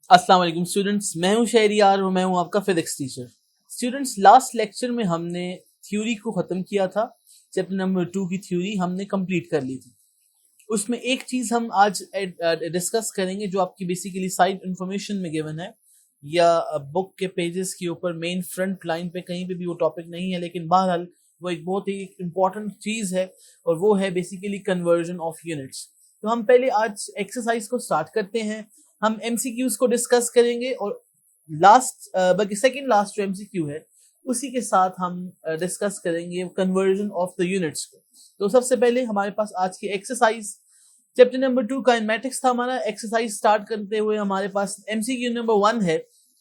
अस्सलाम वालेकुम स्टूडेंट्स, मैं हूं शहरियार और मैं हूं आपका physics teacher. Students, last lecture में हमने थ्योरी को ख़त्म किया था। चैप्टर नंबर 2 की थ्योरी हमने कंप्लीट कर ली थी। उसमें एक चीज़ हम आज डिस्कस करेंगे जो आपकी बेसिकली साइड इंफॉर्मेशन में गिवन है या बुक के पेजेस के ऊपर मेन फ्रंट लाइन पे कहीं पे भी वो टॉपिक नहीं है, लेकिन बहरहाल वो एक बहुत ही इंपॉर्टेंट चीज़ है और वो है बेसिकली कन्वर्जन ऑफ यूनिट्स। तो हम पहले आज एक्सरसाइज को स्टार्ट करते हैं। हम एमसीक्यूज को डिस्कस करेंगे और लास्ट बल्कि सेकंड लास्ट जो एमसीक्यू है उसी के साथ हम डिस्कस करेंगे कन्वर्जन ऑफ द यूनिट्स को। तो सबसे पहले हमारे पास आज की एक्सरसाइज चैप्टर नंबर 2 काइनेमेटिक्स था हमारा। एक्सरसाइज स्टार्ट करते हुए हमारे पास एमसीक्यू नंबर 1 है,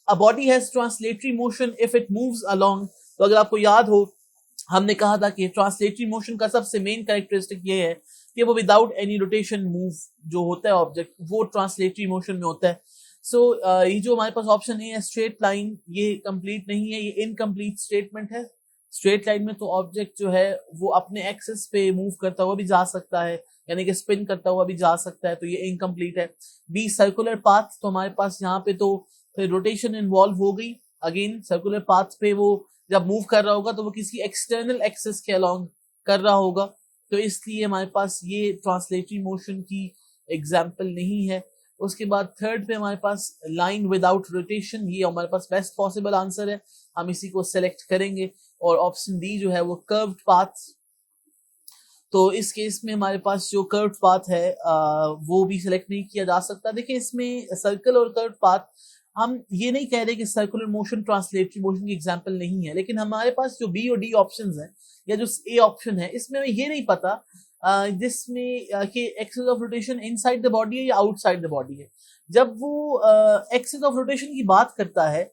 a body has translatory motion if it moves along. तो अगर आपको याद हो, हमने कहा था कि ट्रांसलेटरी मोशन का सबसे मेन कैरेक्टरिस्टिक ये है कि वो विदाउट एनी रोटेशन मूव जो होता है ऑब्जेक्ट, वो ट्रांसलेटरी मोशन में होता है। सो ये जो हमारे पास ऑप्शन है स्ट्रेट लाइन, ये कंप्लीट नहीं है, ये इनकम्प्लीट स्टेटमेंट है। स्ट्रेट लाइन में तो ऑब्जेक्ट जो है वो अपने एक्सिस पे मूव करता हुआ भी जा सकता है, यानी कि स्पिन करता हुआ भी जा सकता है, तो ये इनकम्प्लीट है। बी सर्कुलर पाथ, तो हमारे पास यहाँ पे तो फिर रोटेशन इन्वॉल्व हो गई। अगेन सर्कुलर पाथ पे वो जब मूव कर रहा होगा तो वो किसी एक्सटर्नल एक्सिस के अलोंग कर रहा होगा, तो इसलिए हमारे पास ये ट्रांसलेटरी मोशन की एग्जाम्पल नहीं है। उसके बाद थर्ड पे हमारे पास लाइन विदाउट रोटेशन, ये हमारे पास बेस्ट पॉसिबल आंसर है, हम इसी को सेलेक्ट करेंगे। और ऑप्शन डी जो है वो कर्व्ड पाथ, तो इस केस में हमारे पास जो कर्व्ड पाथ है वो भी सिलेक्ट नहीं किया जा सकता। देखिए इसमें सर्कल और कर्व्ड पाथ, हम ये नहीं कह रहे कि सर्कुलर मोशन ट्रांसलेटरी मोशन की एग्जांपल नहीं है, लेकिन हमारे पास जो बी और डी ऑप्शंस हैं या जो ए ऑप्शन है, इसमें हमें ये नहीं पता जिसमें कि axis of rotation inside the body है या आउटसाइड द बॉडी है। जब वो एक्सिस ऑफ रोटेशन की बात करता है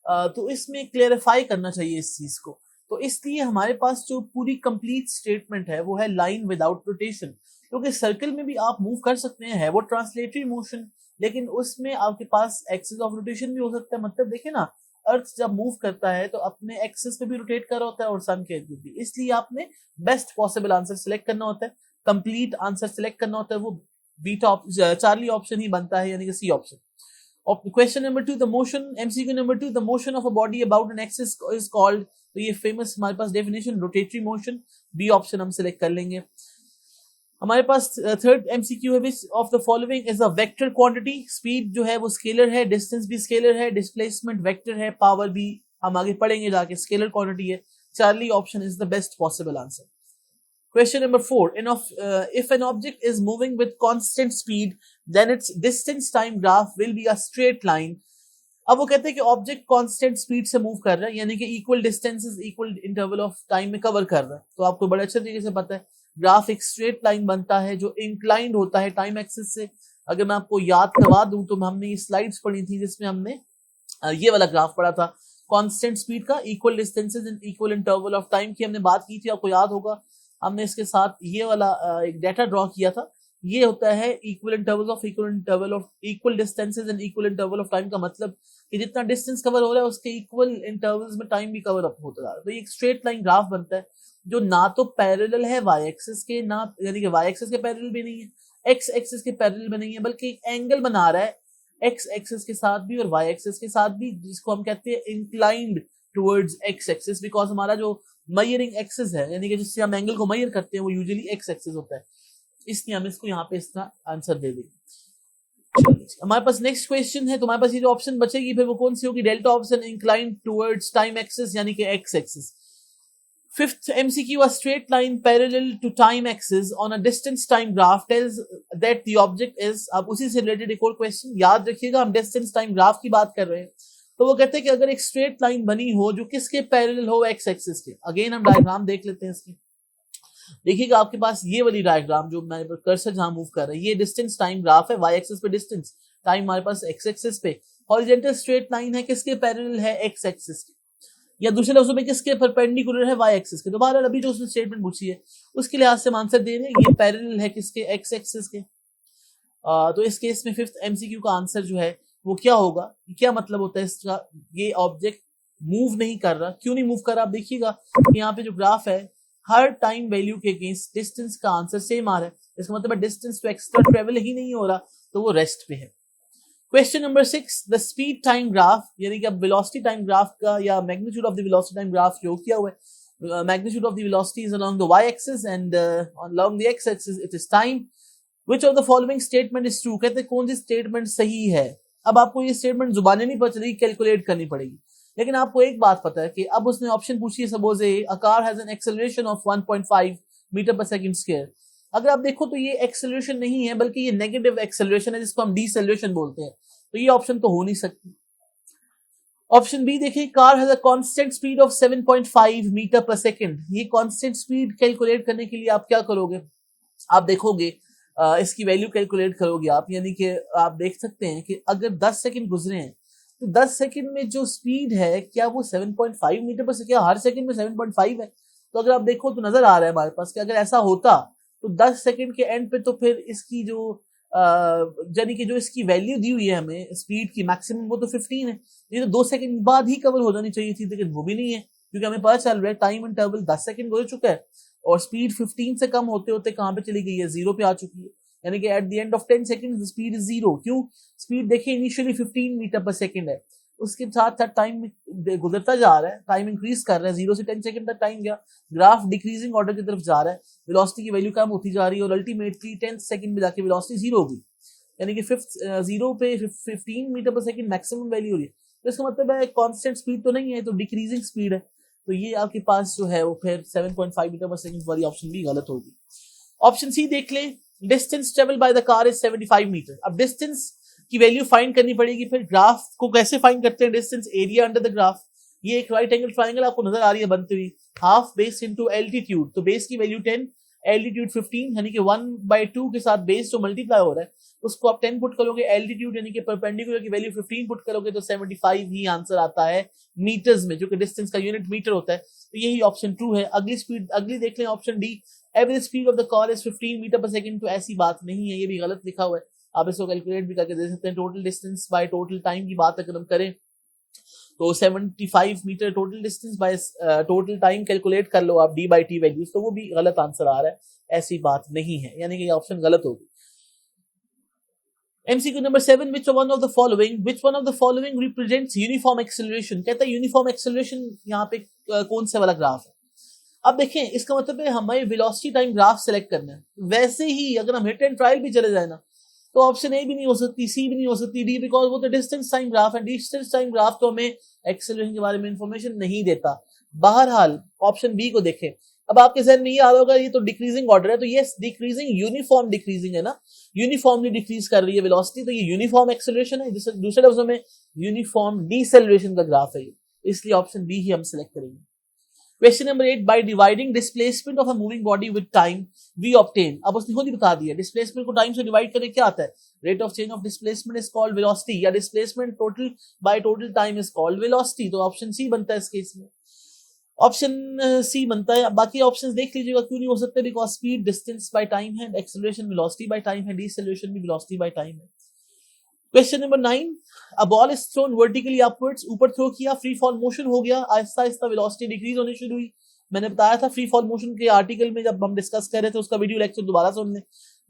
तो इसमें क्लेरिफाई करना चाहिए इस चीज को। तो इसलिए हमारे पास जो पूरी कंप्लीट स्टेटमेंट है वो है लाइन विदाउट रोटेशन, क्योंकि सर्कल में भी आप मूव कर सकते हैं, है वो ट्रांसलेटरी मोशन, लेकिन उसमें आपके पास एक्सिस ऑफ रोटेशन भी हो सकता है। मतलब देखिए ना, अर्थ जब मूव करता है तो अपने एक्सिस पे भी रोटेट कर रहा होता है और सन के इर्द भी, इसलिए आपने बेस्ट पॉसिबल आंसर सिलेक्ट करना होता है, कंप्लीट आंसर सिलेक्ट करना होता है, वो बीटा चार्ली ऑप्शन ही बनता है, यानी कि C option. Question number 2, the motion, MCQ number 2, the motion of a body about an axis is called, तो ये फेमस हमारे पास definition rotatory motion, B option हम सिलेक्ट कर लेंगे। हमारे पास थर्ड एमसीक्यू है, which of the following is a vector quantity. Speed जो है वो स्केलर है, डिस्टेंस भी स्केलर है, डिस्प्लेसमेंट वेक्टर है, पावर भी हम आगे पढ़ेंगे जाके स्केलर क्वांटिटी है। Charlie option is the best possible answer. Question number 4, if an object is moving with constant speed, then its distance time graph will be a straight line. अब वो कहते हैं कि ऑब्जेक्ट कांस्टेंट स्पीड से move कर रहा है, यानी कि equal distances equal interval of time में कवर कर रहा है, तो आपको बड़े अच्छे तरीके से पता है ग्राफ एक स्ट्रेट लाइन बनता है जो इंक्लाइंड होता है टाइम एक्सिस से। अगर मैं आपको याद करवा दूं तो हमने ये स्लाइड्स पढ़ी थी जिसमें हमने ये वाला ग्राफ पढ़ा था, कांस्टेंट स्पीड का, equal distances in equal interval of time की हमने बात की थी, आपको याद होगा। हमने इसके साथ ये वाला एक डाटा ड्रॉ किया था, ये होता है equal interval of equal distances in equal interval of time का मतलब कि जितना डिस्टेंस कवर हो रहा है उसके इक्वल इंटरवल्स में टाइम भी कवर अप होता जा रहा है। तो ये एक स्ट्रेट लाइन ग्राफ बनता है जो ना तो पैरेलल है वाई एक्सिस के, ना यानी कि वाई एक्सिस के पैरेलल भी नहीं है, एक्स एक्सिस के पैरेलल भी नहीं है, बल्कि एक एंगल बना रहा है एक्स एक्सिस के साथ भी और वाई एक्सिस के साथ भी, जिसको हम कहते हैं inclined towards x axis, because हमारा जो मेजरिंग एक्सिस है, यानी कि जिससे हम एंगल को मेजर करते हैं, वो यूजुअली एक्स एक्सिस होता है, इसलिए हम इसको यहाँ पे इसका आंसर दे देंगे। हमारे पास नेक्स्ट क्वेश्चन है, तो हमारे पास ये जो ऑप्शन बचेगी फिर वो कौन सी होगी, delta option, inclined towards time axis यानी कि x axis. Fifth MCQ, a straight line parallel to time axis on a distance time graph tells that the object is, अब उसी से रिलेटेड एक और क्वेश्चन याद रखिएगा, हम डिस्टेंस टाइम ग्राफ की बात कर रहे हैं, तो वो कहते हैं कि अगर एक स्ट्रेट लाइन बनी हो जो किसके पैरेलल हो, एक्स एक्सिस के। अगेन हम डायग्राम देख लेते हैं इसकी, देखिएगा आपके पास ये वाली डायग्राम जो मैं कर्सर जहां मूव कर रहा है, ये डिस्टेंस टाइम ग्राफ है, वाई एक्सिस पे डिस्टेंस, टाइम हमारे पास एक्स एक्सिस पे, हॉरिजॉन्टल स्ट्रेट लाइन है, किसके पैरेलल है, एक्स एक्सिस के, या दूसरे लफ्जों में किसके परपेंडिकुलर है, वाई एक्सिस के। दोबारा अभी जो उसने स्टेटमेंट पूछी है उसके लिहाज से हम आंसर दे रहे हैं, ये पैरेलल है किसके, एक्स एक्सिस के। तो इस केस में फिफ्थ MCQ का आंसर जो है वो क्या होगा, क्या मतलब होता है इसका, ये ऑब्जेक्ट मूव नहीं कर रहा। क्यों नहीं मूव कर रहा, आप देखिएगा यहाँ पे जो ग्राफ है हर टाइम वैल्यू के अगेंस्ट डिस्टेंस का आंसर सेम आ रहा है, इसका मतलब डिस्टेंस तो एक्स्ट्रा ट्रेवल ही नहीं हो रहा, तो वो रेस्ट पे है। Question number 6, the speed time graph, यानी कि अब वेलोसिटी टाइम ग्राफ का या magnitude of the velocity time graph जो किया हुआ है, magnitude of the velocity is along the Y axis and along the X axis it is time, which of the following statement is true, कहते हैं कौन सी statement सही है। अब आपको ये स्टेटमेंट जुबानी नहीं पता चलेगी, कैलकुलेट करनी पड़ेगी, लेकिन आपको एक बात पता है कि अब उसने ऑप्शन पूछी है, suppose a car has an acceleration of 1.5 metre per second square. अगर आप देखो तो ये एक्सेलरेशन नहीं है बल्कि ये नेगेटिव एक्सेलरेशन है जिसको हम डीसेलरेशन बोलते हैं, तो ये ऑप्शन तो हो नहीं सकती। ऑप्शन बी देखिए, car has a constant speed of 7.5 metre per second. ये कांस्टेंट स्पीड कैलकुलेट करने के लिए आप क्या करोगे, आप देखोगे इसकी वैल्यू कैलकुलेट करोगे आप, यानी कि आप देख सकते हैं कि अगर 10 सेकंड गुजरे हैं तो 10 सेकंड में जो स्पीड है क्या वो 7.5 मीटर पर सेकंड, हर सेकंड में 7.5 है। तो अगर आप देखो तो नजर आ रहा है हमारे पास कि अगर ऐसा होता तो 10 सेकंड के एंड पे तो फिर इसकी जो यानी कि जो इसकी वैल्यू दी हुई है हमें स्पीड की मैक्सिमम वो तो 15 है, ये तो 2 सेकंड बाद ही कवर हो जानी चाहिए थी, लेकिन वो भी नहीं है क्योंकि हमें पता चल रहा है टाइम इंटरवल 10 सेकंड गुजर चुका है और स्पीड 15 से कम होते होते कहां पे चली गई है, जीरो पे आ चुकी है, यानी कि at the end of 10 second speed is zero. क्यों, स्पीड देखिए इनिशियली 15 मीटर पर सेकंड है, उसके साथ साथ टाइम गुजरता जा रहा है, टाइम इंक्रीज कर रहा है, 0 से 10 सेकंड तक टाइम गया, ग्राफ डिक्रीजिंग ऑर्डर की तरफ जा रहा है, वेलोसिटी की वैल्यू कम होती जा रही है और अल्टीमेटली 10 सेकंड में जाके वेलोसिटी जीरो होगी, यानी कि जीरो पे 15 metre per second maximum value हो रही है। तो इसका मतलब है कांस्टेंट स्पीड तो नहीं है, तो डिक्रीजिंग स्पीड है, तो ये आपके पास जो है वो फिर 7.5 मीटर पर सेकंड वाली ऑप्शन भी गलत होगी। ऑप्शन सी देख ले, distance travel by the car is 75 metre. अब डिस्टेंस की वैल्यू फाइंड करनी पड़ेगी, फिर ग्राफ को कैसे फाइंड करते हैं, distance area under the graph, ये एक राइट एंगल ट्रायंगल आपको नजर आ रही है बनती हुई, हाफ बेस इनटू एल्टीट्यूड, तो बेस की वैल्यू 10, एल्टीट्यूड 15, यानी कि 1/2 के साथ बेस जो मल्टीप्लाई हो रहा है उसको आप 10 पुट करोगे, एल्टीट्यूड यानी कि परपेंडिकुलर की वैल्यू 15 पुट करोगे तो 75 ही आंसर आता है मीटर्स में, जो कि डिस्टेंस का यूनिट मीटर होता है, तो यही ऑप्शन ट्रू है। अगली देख लें option D, average speed of the car is 15 metre per second, तो ऐसी बात नहीं है, ये भी गलत लिखा हुआ है, आप इसको कैलकुलेट भी करके दे सकते हैं। Total distance by total time की बात अगर हम करें तो 75 metre total distance by total time calculate कर लो आप d/t वैल्यूज, तो वो भी गलत आंसर आ रहा है, ऐसी बात नहीं है, यानी कि ये ऑप्शन गलत होगी। MCQ number 7, which one of the following represents uniform acceleration, कहता है यूनिफॉर्म एक्सेलरेशन यहाँ पे कौन सा वाला ग्राफ है। अब देखें इसका मतलब है हमें वेलोसिटी टाइम ग्राफ सेलेक्ट करना है, वैसे ही अगर हम हिट एंड ट्रायल भी चले जाए ना तो ऑप्शन ए भी नहीं हो सकती, सी भी नहीं हो सकती, डी, बिकॉज वो तो डिस्टेंस टाइम ग्राफ है, डिस्टेंस टाइम ग्राफ तो हमें एक्सेलरेशन के बारे में इंफॉर्मेशन नहीं देता। बहरहाल ऑप्शन बी को देखें। अब आपके जहन में ये आ रहा होगा ये तो डिक्रीजिंग ऑर्डर है, तो ये डिक्रीजिंग यूनिफॉर्म डिक्रीजिंग है ना, यूनिफॉर्मली डिक्रीज कर रही है वेलोसिटी, तो ये यूनिफॉर्म एक्सेलरेशन है, जिससे दूसरे लफ्जों में यूनिफॉर्म डीसेलरेशन का ग्राफ है ये, इसलिए ऑप्शन बी ही हम सिलेक्ट करेंगे। Question number 8, by dividing displacement of a moving body with time we obtain, अब उसने खुद ही बता दिया डिस्प्लेसमेंट को टाइम से डिवाइड करके क्या आता है, rate of change of displacement is called velocity, या displacement total by total time is called velocity, तो ऑप्शन सी बनता है इस केस में, ऑप्शन सी बनता है। बाकी ऑप्शंस देख लीजिएगा क्यों नहीं हो सकते, because speed distance by time है, एक्सेलरेशन वेलोसिटी बाय टाइम है, डीसेलरेशन भी वेलोसिटी बाय टाइम है। Question number 9, a ball is thrown vertically upwards, ऊपर थ्रो किया, फ्री फॉल मोशन हो गया, आहिस्ता आहिस्ता वेलोसिटी डिक्रीज होनी शुरू हुई। मैंने बताया था फ्री फॉल मोशन के आर्टिकल में जब हम डिस्कस कर रहे थे, उसका वीडियो लेक्चर दोबारा सुन लें।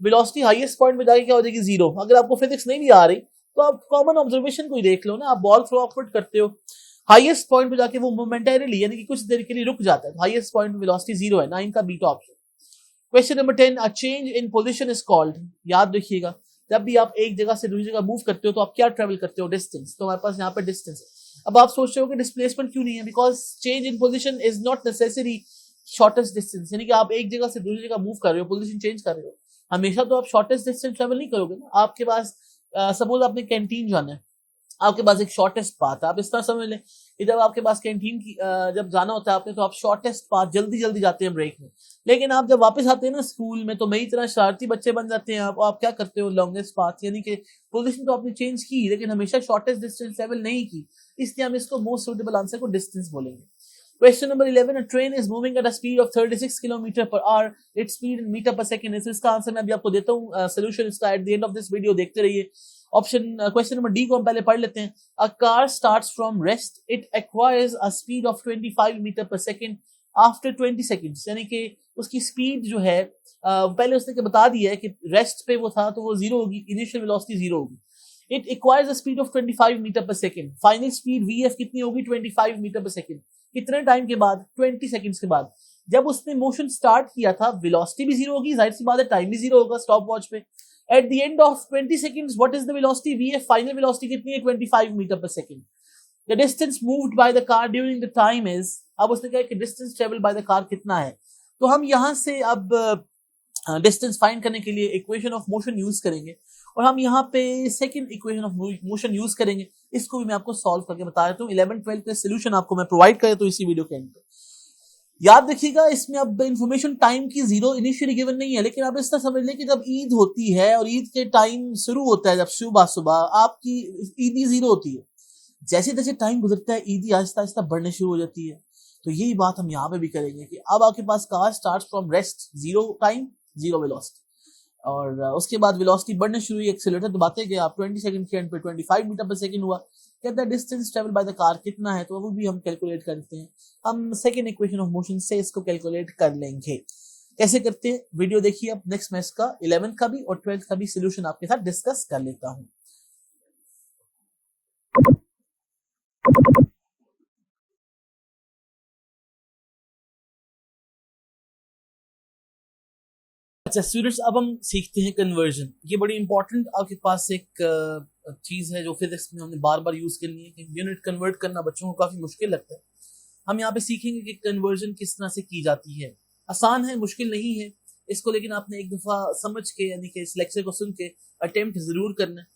वेलोसिटी हाईएस्ट पॉइंट पे जाके क्या हो जाएगी, जीरो। अगर आपको फिजिक्स नहीं भी आ रही तो आप कॉमन ऑब्जर्वेशन को ही देख लो ना, आप बॉल थ्रो अपवर्ड करते हो, हाईएस्ट पॉइंट पे जाके वो मोमेंटरीली यानी कि कुछ देर के लिए रुक जाता है, हाईएस्ट पॉइंट पे वेलोसिटी जीरो है, 9 का beta option. Question number 10, a change in position is called, याद रखिएगा जब भी आप एक जगह से दूसरी जगह मूव करते हो तो आप क्या ट्रेवल करते हो, डिस्टेंस, तो हमारे पास यहाँ पे डिस्टेंस है। अब आप सोच रहे हो कि डिस्प्लेसमेंट क्यों नहीं है, because change in position is not necessary shortest distance, यानी कि आप एक जगह से दूसरी जगह मूव कर रहे हो, पोजीशन चेंज कर रहे हो, हमेशा तो आप शॉर्टेस्ट डिस्टेंस ट्रेवल नहीं करोगे ना। आपके पास सपोज आपने कैंटीन जाना है, आपके पास एक शॉर्टेस्ट पाथ है, आप इस तरह समझ लें कि जब आपके पास कैंटीन की जब जाना होता है आपने तो आप शॉर्टेस्ट पाथ जल्दी जल्दी जाते हैं ब्रेक में, लेकिन आप जब वापस आते हैं ना स्कूल में तो मेरी तरह शरारती बच्चे बन जाते हैं, आप क्या करते हो, लॉन्गेस्ट पाथ, यानी कि पोजीशन तो आपने चेंज की लेकिन हमेशा शॉर्टेस्ट डिस्टेंस ट्रेवल नहीं की, इसलिए हम इसको मोस्ट सूटेबल आंसर को डिस्टेंस बोलेंगे। Question number 11, a train is moving at a speed of 36 kilometre per hour, its speed in metre per second है, तो इसका आंसर मैं अभी आपको देता हूं, सॉल्यूशन इसका at the end of this video देखते रहिए। ऑप्शन क्वेश्चन नंबर डी को हम पहले पढ़ लेते हैं। A car starts from rest, it acquires a speed of 25 metre per second after 20 seconds, यानी कि उसकी स्पीड जो है पहले उसने बता दिया है कि रेस्ट पे वो था तो वो जीरो होगी, इनिशियल वेलोसिटी जीरो होगी, it requires a speed of 25 metre per second. Final speed VF कितनी होगी? 25 मीटर पर सेकंड। कितने टाइम के बाद? 20 सेकंड्स के बाद। जब उसने मोशन स्टार्ट किया था वेलोसिटी भी जीरो होगी, जाहिर सी बात है टाइम भी जीरो होगा स्टॉप वॉच पे। At the end of 20 seconds what is the velocity? VF final velocity कितनी है? 25 metre per second. The distance moved by the car during the time is, अब उसने कहा कि distance travel by the car कितना है, तो हम यहां से अब डिस्टेंस फाइंड करने के लिए इक्वेशन ऑफ मोशन यूज करेंगे और हम यहाँ पे second equation of motion use करेंगे। इसको भी मैं आपको सॉल्व करके बता देता हूँ। 11-12 का सोल्यूशन आपको मैं प्रोवाइड कर देता हूँ इसी वीडियो के एंड पे। याद रखिएगा इसमें अब इंफॉर्मेशन टाइम की जीरो इनिशियली गिवन नहीं है, लेकिन आप इस तरह समझ लें कि जब ईद होती है और ईद के टाइम शुरू होता है, जब सुबह सुबह आपकी ईदी जीरो होती है, जैसे जैसे टाइम गुजरता है ईदी आहिस्ता आहिस्ता बढ़ने शुरू हो जाती है। तो यही बात हम यहाँ पे भी करेंगे कि अब आपके पास car start from rest, zero time zero velocity, और उसके बाद वेलोसिटी बढ़ने शुरू हुई, एक्सीलरेटर दबाते गए आप 20 सेकंड के एंड पे 25 मीटर पर सेकंड हुआ। कहता है distance travel by the car कितना है, तो वो भी हम कैलकुलेट करते हैं। हम सेकंड इक्वेशन ऑफ मोशन से इसको कैलकुलेट कर लेंगे। कैसे करते हैं वीडियो देखिए। अब नेक्स्ट मैं इसका 11th का भी और 12th का भी सोल्यूशन आपके साथ डिस्कस कर लेता हूँ। अच्छा स्टूडेंट्स, अब हम सीखते हैं कन्वर्जन। ये बड़ी इंपॉर्टेंट आपके पास एक चीज है जो फिजिक्स में हमने बार बार यूज करनी है कि यूनिट कन्वर्ट करना बच्चों को काफी मुश्किल लगता है। हम यहाँ पे सीखेंगे कि कन्वर्जन किस तरह से की जाती है। आसान है, मुश्किल नहीं है इसको, लेकिन आपने एक दफा समझ के यानी कि इस लेक्चर को सुन के अटेम्प्ट जरूर करना है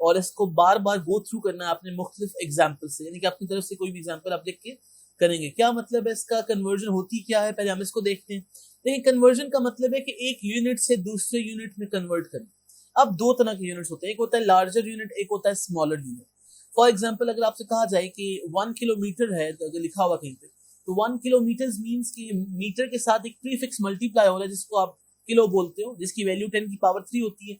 और इसको बार बार गो थ्रू करना है अपने मुख्तलिफ एग्जाम्पल से, यानी कि अपनी तरफ से कोई भी एग्जाम्पल आप लिख के करेंगे। क्या मतलब है इसका, कन्वर्जन होती क्या है, पहले हम इसको देखते हैं। देखिए कन्वर्जन का मतलब है कि एक यूनिट से दूसरे यूनिट में कन्वर्ट करना। अब दो तरह के यूनिट्स होते हैं, एक होता है लार्जर यूनिट, एक होता है स्मॉलर यूनिट। फॉर एग्जाम्पल अगर आपसे कहा जाए कि 1 किलोमीटर है, तो अगर लिखा हुआ कहीं पे, तो 1 किलोमीटर मीन्स कि मीटर के साथ एक प्रीफिक्स मल्टीप्लाई हो रहा है जिसको आप किलो बोलते हो, जिसकी वैल्यू 10 की पावर 3 होती है,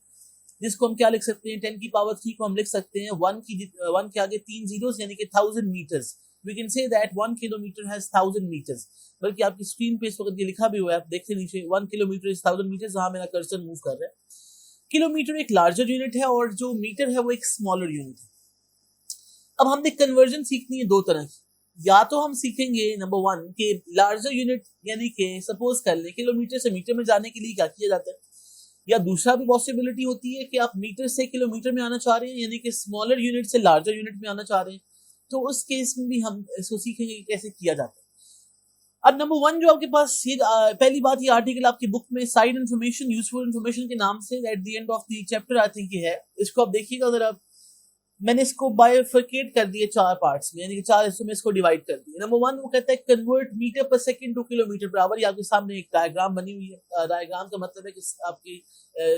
जिसको हम क्या लिख सकते हैं, 10 की पावर 3 को हम लिख सकते हैं 1 के आगे 3 जीरोस यानी कि 1000 metres. We can say that 1 kilometre has 1000 metres. बल्कि आपकी स्क्रीन पे इस वक्त ये लिखा भी हुआ है, आप देखते नीचे 1 किलोमीटर इज 1000 मीटर, जहां मेरा कर्सर मूव कर रहा है। किलोमीटर एक लार्जर यूनिट है और जो मीटर है वो एक स्मॉलर यूनिट है। अब हमने कन्वर्जन सीखनी है दो तरह की। या तो हम सीखेंगे नंबर 1 कि लार्जर यूनिट यानी कि सपोज कर ले किलोमीटर से मीटर में जाने के लिए क्या किया जाता है, या दूसरा भी पॉसिबिलिटी होती है कि आप मीटर से किलोमीटर में आना चाह रहे हैं यानी कि स्मॉलर यूनिट से लार्जर यूनिट में आना चाह रहे हैं, तो उस केस में भी हम इसको सीखेंगे कि कैसे किया जाता है। अब नंबर 1 जो आपके पास ये पहली बात, ये आर्टिकल आपकी बुक में साइड इन्फॉर्मेशन यूजफुल इन्फॉर्मेशन के नाम से at the end of the chapter I think ये है। इसको आप देखिएगा जरा, मैंने इसको बाइफरकेट कर दिया 4 पार्ट्स में, यानी कि 4 हिस्सों में इसको डिवाइड कर दिया। नंबर 1 वो कहता है convert metre per second to kilometre per our. ये आपके सामने एक डायग्राम बनी हुई है। डायग्राम का मतलब है कि आपकी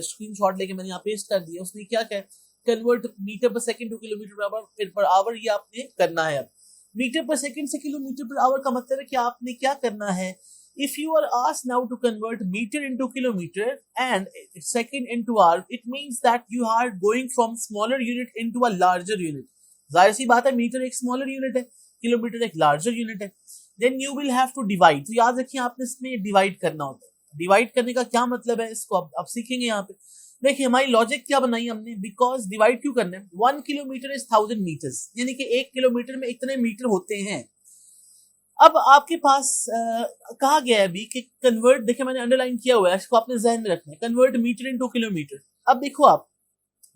स्क्रीनशॉट लेके मैंने यहाँ पेस्ट कर दिया। उसने क्या कहा, convert metre per second to kilometre per our, ये आपने करना है। अब मीटर पर सेकंड से किलोमीटर पर आवर का मतलब है कि आपने क्या करना है। If you are asked now to convert meter into kilometer and second into hour, it means that you are going from smaller unit into a larger unit. जाहिर सी बात है मीटर एक स्मॉलर यूनिट है, किलोमीटर एक larger unit है। Then you will have to divide. तो याद रखिए आपने इसमें डिवाइड करना होता है। डिवाइड करने का क्या मतलब है इसको आप सीखेंगे यहाँ पे। देखिए हमारी लॉजिक क्या बनाई हमने, बिकॉज डिवाइड क्यों करना है। 1 किलोमीटर इज 1000 मीटर्स, यानी कि 1 किलोमीटर में इतने मीटर होते हैं। अब आपके पास कहा गया है अभी कि कन्वर्ट, देखिए मैंने अंडरलाइन किया हुआ है, इसको आपने जहन में रखना है, कन्वर्ट मीटर इनटू किलोमीटर। अब देखो आप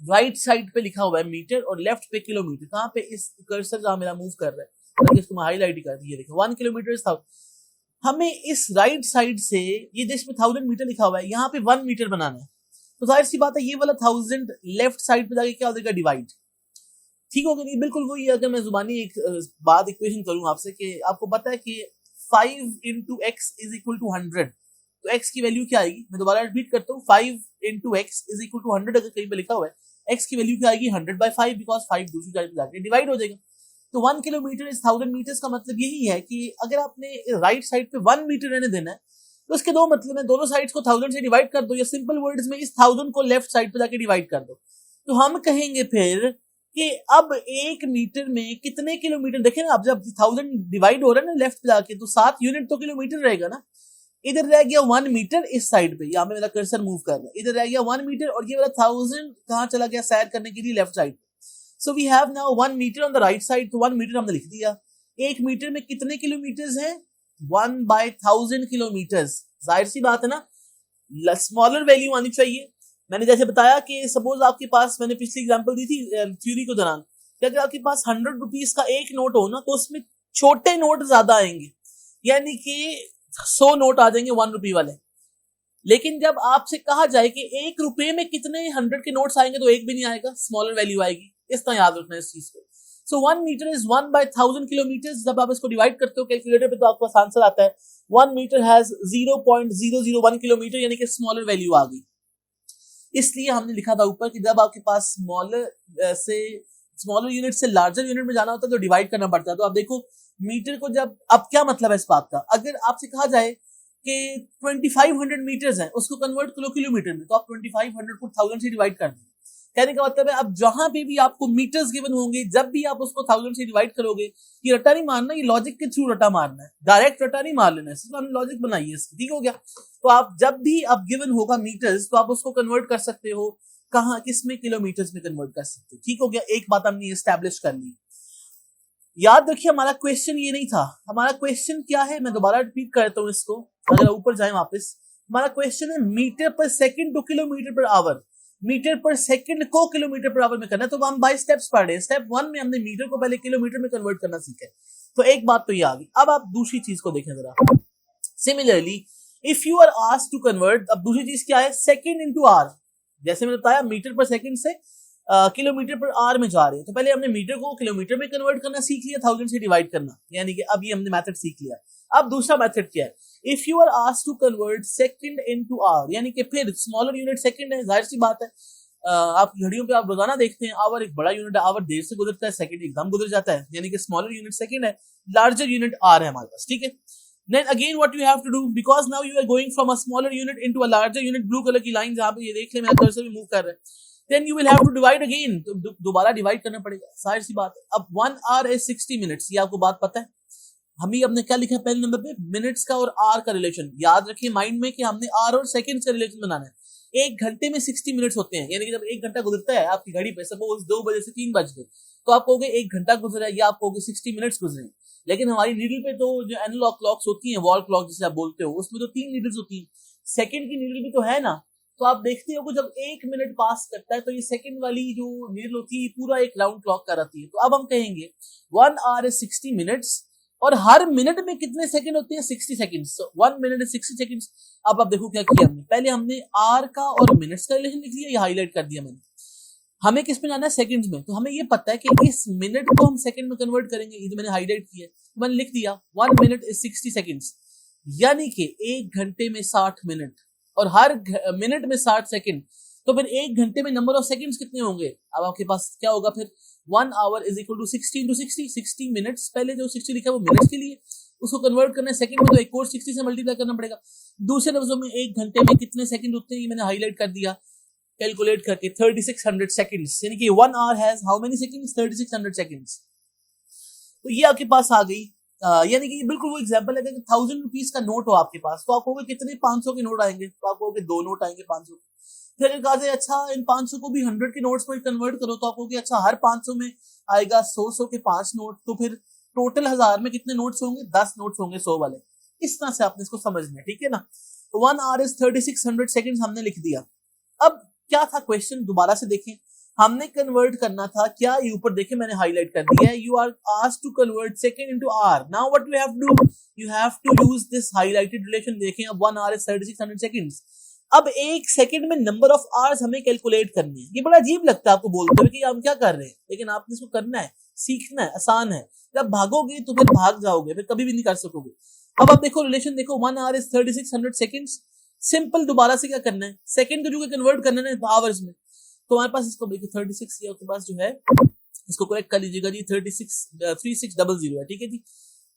राइट साइड पे लिखा हुआ है मीटर और लेफ्ट पे किलोमीटर। कहाँ पे, इस कर्सर जहां मेरा मूव कर रहा है, इसको मैं हाईलाइट ही कर दिया। देखो 1 किलोमीटर इज 1000। हमें इस राइट साइड से ये जिसमें 1000 मीटर लिखा हुआ है यहाँ पे 1 मीटर बनाना है, तो जाहिर सी बात है ये वाला 1000 लेफ्ट साइड पे जाके क्या हो जाएगा, डिवाइड। ठीक हो गया नहीं, बिल्कुल वही। अगर मैं जुबानी एक बात इक्वेशन करूं आपसे कि आपको पता है कि 5 into x is equal to 100, तो x की वैल्यू क्या आएगी, मैं दोबारा रिपीट करता हूँ, 5 into x is equal to 100 अगर कहीं पे लिखा हुआ है, x की वैल्यू क्या आएगी 100/5, बिकॉज 5 दूसरी साइड पे जाके डिवाइड हो जाएगा। तो 1 किलोमीटर इज 1000 मीटर्स का मतलब यही है कि अगर आपने राइट साइड पे 1 मीटर रहने देना है तो इसके दो मतलब है, दोनों साइड्स को 1000 से डिवाइड कर दो, या सिंपल वर्ड्स में इस 1000 को लेफ्ट साइड पे जाके डिवाइड कर दो। तो हम कहेंगे फिर कि अब 1 मीटर में कितने किलोमीटर, देखें ना, अब जब 1000 डिवाइड हो रहा है ना लेफ्ट पे जाके, तो 7 यूनिट तो किलोमीटर रहेगा ना। इधर रह गया 1 मीटर इस साइड पे, यहाँ पे मेरा कर्सर मूव कर रहा है, इधर रह गया 1 मीटर और ये वाला 1000 कहाँ चला गया, सैर करने के लिए लेफ्ट साइड पे। So we have now 1 metre on the right side, तो 1 मीटर हमने लिख दिया। 1 मीटर में कितने किलोमीटर्स हैं? 1/1000 किलोमीटर्स। जाहिर सी बात है ना, स्मॉलर वैल्यू आनी चाहिए। मैंने जैसे बताया कि सपोज आपके पास, मैंने पिछली एग्जांपल दी थी थ्योरी के दौरान, कि अगर आपके पास 100 रुपीज का एक नोट हो ना, तो उसमें छोटे नोट ज्यादा आएंगे, यानी कि 100 नोट आ जाएंगे 1 रुपये वाले। लेकिन जब आपसे कहा जाए कि 1 रुपए में कितने 100 के नोट्स आएंगे, तो एक भी नहीं आएगा, स्मॉलर वैल्यू आएगी। इस तरह याद रखना है इस चीज को। सो 1 मीटर इज 1/1000 किलोमीटर। जब आप इसको डिवाइड करते हो कैलकुलेटर पे, तो आपके पास आंसर आता है 1 मीटर हैज 0.001 किलोमीटर, यानी कि स्मॉलर वैल्यू आ गई। इसलिए हमने लिखा था ऊपर कि जब आपके पास स्मॉलर यूनिट से लार्जर यूनिट में जाना होता है तो डिवाइड करना पड़ता है। तो आप देखो मीटर को जब, अब क्या मतलब है इस बात का, अगर आपसे कहा जाए कि 2500 मीटर्स हैं, उसको कन्वर्ट करो किलोमीटर में, तो आप 2500 को 1000 से डिवाइड कर दें। कहने का मतलब है अब जहां पे भी आपको मीटर्स गिवन होंगे, जब भी आप उसको 1000 से डिवाइड करोगे, ये रटा नहीं मारना, ये लॉजिक के थ्रू रटा मारना है, डायरेक्ट रटा नहीं मार लेना है, सिर्फ हमने लॉजिक बनाई है इसकी। ठीक हो गया? तो आप जब भी आप गिवन होगा मीटर्स, तो आप उसको कन्वर्ट कर सकते हो कहां, किसमें? किलोमीटर्स में कन्वर्ट कर सकते हो। ठीक हो गया? एक बात हमने एस्टैब्लिश कर ली। याद रखिए हमारा क्वेश्चन ये नहीं था। हमारा क्वेश्चन क्या है, मैं दोबारा रिपीट करता हूं इसको, अगर ऊपर जाए वापस। हमारा क्वेश्चन है metre per second to kilometre per hour. Metre per second को किलोमीटर पर आवर में करना है, तो हम बाय स्टेप्स पढ़ रहे हैं। स्टेप 1 में हमने मीटर को पहले किलोमीटर में कन्वर्ट करना सीखा है, तो एक बात तो ये आ गई। अब आप दूसरी चीज को देखें जरा। Similarly if you are asked to convert, अब दूसरी चीज क्या है? Second into hour. जैसे मैंने बताया मीटर पर सेकंड से किलोमीटर पर आर में जा रहे हैं, तो पहले हमने मीटर को किलोमीटर में कन्वर्ट करना सीख लिया, 1000 से डिवाइड करना, यानी कि अब ये हमने मेथड सीख लिया। अब दूसरा मेथड क्या है? If you are asked to convert second into hour, यानी कि फिर स्मॉलर यूनिट सेकंड है, जाहिर सी बात है। आप घड़ियों पे आप रोजाना देखते हैं आवर एक बड़ा यूनिट है, आवर देर से गुजरता है, सेकंड एकदम गुजर जाता है, यानी कि स्मॉलर यूनिट सेकंड है, लार्जर यूनिट आर है हमारे पास। ठीक है? Then again what you have to do, because now you are going from a smaller unit into a larger unit, blue color की लाइन जहां पे ये देख ले, मेरा कर्सर भी मूव कर रहा है, then you will have to divide again, तो दोबारा डिवाइड करना पड़ेगा, जाहिर सी बात है। अब 1 hour is 60 minutes, ये आपको बात पता है। हम हमने क्या लिखा है पहले नंबर पे? मिनट्स का और आर का रिलेशन। याद रखिए माइंड में कि हमने आर और सेकंड्स का रिलेशन बनाना है। 1 घंटे में 60 मिनट्स होते हैं, यानी कि जब 1 घंटा गुजरता है आपकी घड़ी पे, सपोज 2 बजे से 3 बज गए, तो आप कहोगे 1 घंटा गुजरा है, या आप कहोगे 60 मिनट्स गुजरे। लेकिन हमारी नीडल पे तो जो एनालॉग क्लॉक्स होती हैं, वॉल क्लॉक जिसे आप बोलते हो, उसमें तो 3 नीडल्स होती हैं, सेकंड की नीडल भी तो है ना। तो आप देखते हो कि जब 1 मिनट पास करता है, तो ये सेकंड वाली जो नीडल होती है पूरा एक राउंड क्लॉक कराती है। तो अब हम कहेंगे 1 hour is 60 minutes, और हर मिनट में कितने सेकंड होते हैं? 60 seconds. so 1 minute is 60 seconds। अब आप देखो क्या किया हमने, पहले हमने आर का और मिनट्स का रिलेशन लिख लिया, ये हाईलाइट कर दिया मैंने। हमें किस में जाना है? सेकंड्स में। तो हमें ये पता है कि इस मिनट को हम सेकंड में कन्वर्ट करेंगे, ये तो मैंने हाईलाइट किया है, तो मैंने लिख दिया 1 minute is 60 seconds, यानी कि 1 घंटे में 60 मिनट और हर मिनट में 60 सेकंड। तो फिर 1 घंटे में नंबर ऑफ सेकंड्स कितने होंगे? अब आपके पास क्या होगा फिर? 1 hour is equal to 60 into 60, 60 minutes. पहले जो 60 लिखा है वो मिनट्स के लिए, उसको कन्वर्ट करना है सेकंड में, तो एक और 60 से मल्टीप्लाई करना पड़ेगा। दूसरे लफ्जों में 1 घंटे में कितने सेकंड होते हैं, ये मैंने हाईलाइट कर दिया कैलकुलेट करके, 3600 सेकंड्स, यानी कि 1 hour has how many seconds? 3600 seconds। तो ये आपके पास आ गई। यानी कि बिल्कुल वो एग्जांपल है कि 1000 रुपीज का नोट हो आपके पास, तो आप कहोगे कितने 500 के नोट आएंगे? तो आप कहोगे 2 नोट आएंगे 500। फिर कहा जाए अच्छा इन 500 को भी 100 के नोट्स में कन्वर्ट करो, तो आप कहोगे अच्छा हर 500 में आएगा 100 के 5 नोट, तो फिर टोटल 1000 में कितने नोट्स होंगे? 10 नोट्स होंगे 100 वाले। इस तरह से आपने इसको समझना है, ठीक है ना। तो 1 hour is 3600 seconds हमने लिख दिया। अब क्या था क्वेश्चन, दोबारा से देखें, हमने कन्वर्ट करना था क्या, ये ऊपर देखें मैंने हाईलाइट कर दिया है, you are asked to convert second into hour. Now what you have to do, you have to use this highlighted relation. देखें अब 1 hour is 3600 seconds। अब 1 सेकंड में नंबर ऑफ आवर्स हमें कैलकुलेट करनी है। ये बड़ा अजीब लगता है आपको बोलते हुए कि हम क्या कर रहे हैं, लेकिन आपने इसको करना है, सीखना है, आसान है। जब भागोगे तो फिर भाग जाओगे, फिर कभी भी नहीं कर सकोगे। अब आप देखो रिलेशन देखो, 1 hour is 3600 seconds। सिंपल, दोबारा से क्या करना है, सेकंड को जो कन्वर्ट करना है आवर्स में। तो हमारे पास इसको देखिए 36, ये आपके पास जो है इसको करेक्ट कर लीजिएगा जी, 3600 है, ठीक है जी।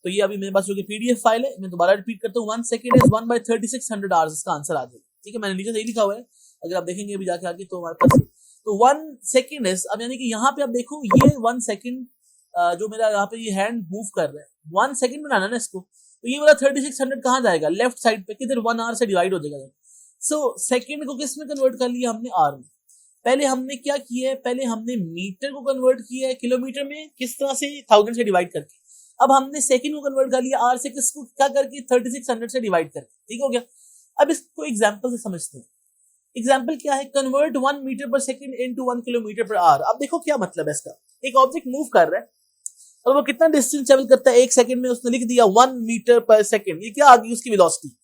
तो ये अभी मेरे पास जो कि पीडीएफ फाइल है, मैं दोबारा रिपीट करता हूँ, 1 second is 1/3600 hours, इसका आंसर आ जाएगा, ठीक है। मैंने नीचे सही लिखा हुआ है, अगर आप देखेंगे अभी जाके आगे तो हमारे पास तो 1 second is, अब यानी कि यहाँ पे आप देखो ये 1 second जो मेरा यहाँ पे ये हैंड मूव कर रहा है, 1 second बनाना ना इसको, तो ये वाला 3600 कहाँ जाएगा? लेफ्ट साइड पे, किधर? 1 hour से डिवाइड हो जाएगा। सो सेकंड को किस में कन्वर्ट कर लिया हमने? आर में। पहले हमने क्या किया है, पहले हमने मीटर को कन्वर्ट किया है किलोमीटर में, किस तरह से 1000 से डिवाइड करके। अब हमने सेकंड को कन्वर्ट कर लिया आर से, किसको क्या करके 3600 से डिवाइड करके। ठीक हो गया। अब इसको एग्जांपल से समझते हैं। एग्जांपल क्या है, convert 1 metre per second into 1 kilometre per our. अब देखो क्या मतलब है इसका, एक ऑब्जेक्ट मूव कर रहा है और वो कितना डिस्टेंस ट्रेवल करता है 1 सेकंड में, उसने लिख दिया 1 मीटर पर सेकंड। ये क्या आ गई उसकी वेलोसिटी,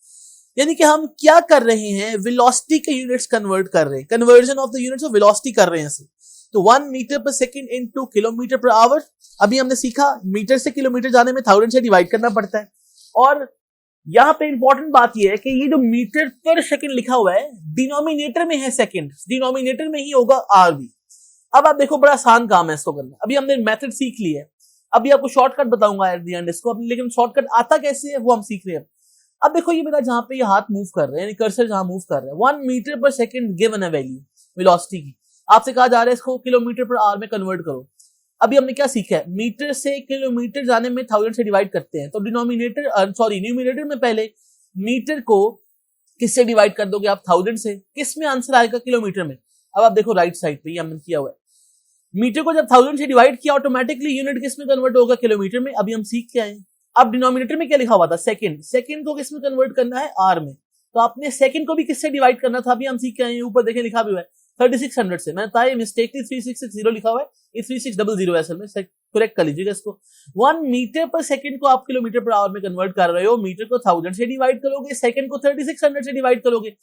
यानी कि हम क्या कर रहे हैं, वेलोसिटी के यूनिट्स कन्वर्ट कर रहे हैं, conversion of the units of velocity कर रहे हैं इसे। तो 1 metre per second into kilometre per our. अभी हमने सीखा मीटर से किलोमीटर जाने में 1000 से डिवाइड करना पड़ता है। और यहां पे इंपॉर्टेंट बात यह है कि ये जो मीटर पर सेकंड लिखा हुआ है डिनोमिनेटर में है सेकंड, डिनोमिनेटर में ही होगा आर भी। अब आप देखो बड़ा आसान काम है इसको करना। अभी हमने मेथड सीख लिया है, अभी आपको शॉर्टकट बताऊंगा एट द एंड इसको, लेकिन शॉर्टकट आता कैसे है वो हम सीख रहे हैं। अब देखो ये मेरा जहां पे ये हाथ मूव कर रहा है, यानी कर्सर जहां मूव कर रहा है, 1 मीटर पर सेकंड गिवन है वैल्यू वेलोसिटी की। आपसे कहा जा रहा है इसको किलोमीटर पर आवर में कन्वर्ट करो। अभी हमने क्या सीखा है, मीटर से किलोमीटर जाने में 1000 से डिवाइड करते हैं, तो न्यूमिनेटर में पहले मीटर को किससे डिवाइड कर दोगे आप, 1000 से। किस में आंसर आएगा, किलोमीटर में। अब आप देखो राइट साइड पे ये हमने किया हुआ है, मीटर को जब 1000 से डिवाइड किया ऑटोमेटिकली यूनिट किस में कन्वर्ट होगा, किलोमीटर में। अभी हम सीख के आए। अब डिनोमिनेटर में क्या लिखा हुआ था, सेकंड, सेकंड को किस में कन्वर्ट करना है, आर में। तो आपने सेकंड को भी किससे डिवाइड करना था, अभी हम सीख के आए। ऊपर देखें लिखा भी हुआ है 3600 से। मैंने बताया मिस्टेकली 3660 लिखा हुआ है, ये 3600 है असल में, करेक्ट कर लीजिएगा इसको। 1 मीटर पर सेकंड को आप किलोमीटर पर आवर में कन्वर्ट कर रहे हो, मीटर को 1000 से डिवाइड करोगे, सेकंड को 3600 से डिवाइड करोगे।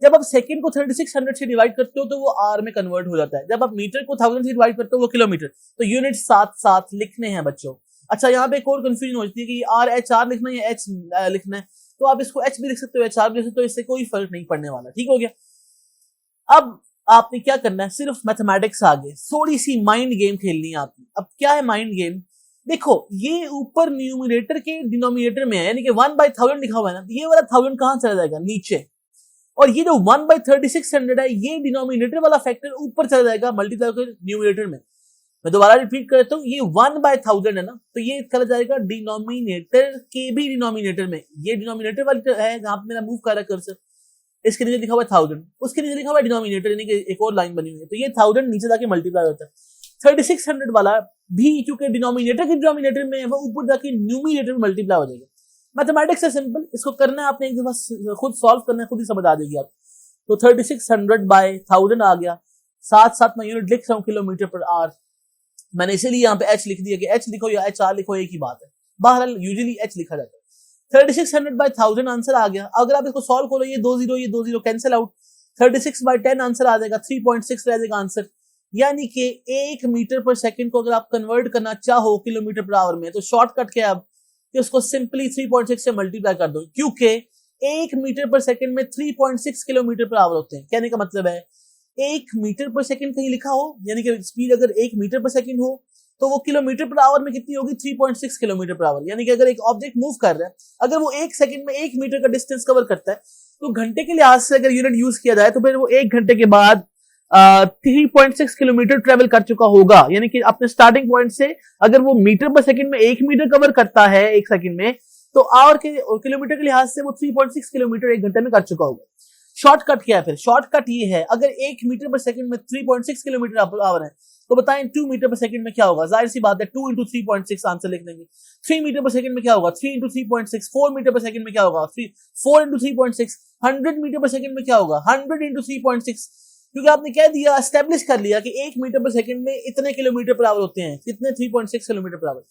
जब आप सेकंड को 3600 से डिवाइड करते हो तो वो आर में कन्वर्ट हो जाता है। जब आप मीटर को 1000 से डिवाइड करते हो वो किलोमीटर। तो यूनिट साथ साथ लिखने हैं बच्चों। अच्छा यहाँ पे एक और कंफ्यूजन हो जाती है कि आर एच आर लिखना है या एच लिखना है, तो आप इसको एच भी लिख सकते हो, एच आर भी लिख सकते हो, इससे कोई फर्क नहीं पड़ने वाला। ठीक हो गया। अब आपने क्या करना है, सिर्फ मैथमेटिक्स आगे थोड़ी सी माइंड गेम खेलनी है आपकी। अब क्या है माइंड गेम, देखो ये ऊपर न्यूमिनेटर के डिनोमिनेटर में है, यानी कि 1/1000 लिखा हुआ है ना, ये वाला 1000 कहां चला जाएगा, नीचे। और ये जो 1/3600 है ये डिनोमिनेटर वाला फैक्टर ऊपर चला जाएगा मल्टीप्लाई होकर न्यूमिनेटर में। मैं दोबारा रिपीट करता हूँ, ये 1/1000 है ना, तो ये चला जाएगा डिनोमिनेटर के भी डिनोमिनेटर में। ये डिनोमिनेटर वाली है जहां पे मेरा मूव कर रहा है कर्सर, इसके नीचे लिखा हुआ है 1000, उसके नीचे लिखा हुआ है डिनोमिनेटर, यानी कि एक और लाइन बनी हुई है, तो ये 1000 नीचे जाके मल्टीप्लाई होता है। 3600 वाला भी चूंकि डिनोमिनेटर के डिनोमिनेटर में है, वो ऊपर जाके न्यूमिनेटर में मल्टीप्लाई हो जाएगा। मैथमेटिक्स है सिंपल, इसको करना है आपने एक दफा, खुद सॉल्व करना है, खुद ही समझ आ जाएगी आप। तो 3600/1000 आ गया, साथ साथ मैं यूनिट लिख रहा हूँ किलोमीटर पर आवर। मैंने इसीलिए यहाँ पे एच लिख दिया कि एच लिखो या एच आर लिखो एक ही बात है, बहरहाल यूजुअली एच लिखा जाता है। 3600/1000 आंसर आ गया। अगर आप इसको सॉल्व करो, ये 2 0 कैंसिल आउट, 36/10 आंसर आ जाएगा, 3.6 रह जाएगा आंसर। यानी कि 1 मीटर पर सेकंड को अगर आप कन्वर्ट करना चाहो किलोमीटर पर आवर में, तो शॉर्टकट क्या है अब कि उसको सिंपली 3.6 से मल्टीप्लाई कर दो, क्योंकि 1 मीटर पर सेकंड में 3.6 किलोमीटर पर आवर होते हैं। कहने का मतलब है 1 मीटर पर सेकंड कहीं लिखा हो, यानी कि स्पीड अगर 1 मीटर पर सेकंड हो तो वो किलोमीटर पर आवर में कितनी होगी, 3.6 किलोमीटर पर आवर। यानी कि अगर एक ऑब्जेक्ट मूव कर रहा है, अगर वो 1 सेकंड में 1 मीटर का डिस्टेंस कवर करता है, तो घंटे के लिहाज से अगर यूनिट यूज किया जाए तो फिर वो 1 घंटे के बाद 3.6 किलोमीटर ट्रेवल कर चुका होगा। यानी कि अपने स्टार्टिंग पॉइंट से अगर वो मीटर पर सेकंड में 1 मीटर कवर करता है 1 सेकंड में, तो आवर के और किलोमीटर के लिहाज से वो 3.6 किलोमीटर 1 घंटे में कर चुका होगा। शॉर्टकट क्या है फिर, शॉर्टकट ये है, अगर 1 मीटर पर सेकंड में 3.6 किलोमीटर आवर है, तो बताएं 2 मीटर पर सेकंड में क्या होगा। जाहिर सी बात है 2 × 3.6 आंसर लिख देंगे। 3 मीटर पर सेकंड में क्या होगा, 3 × 3.6। 4 मीटर पर सेकंड में क्या होगा, 4 × 3.6। 100 मीटर पर सेकंड में क्या होगा, 100 × 3.6। क्योंकि आपने कह दिया, एस्टेब्लिश कर लिया कि 1 मीटर पर सेकंड में इतने किलोमीटर पर आवर होते हैं, कितने, 3.6 किलोमीटर पर आवर।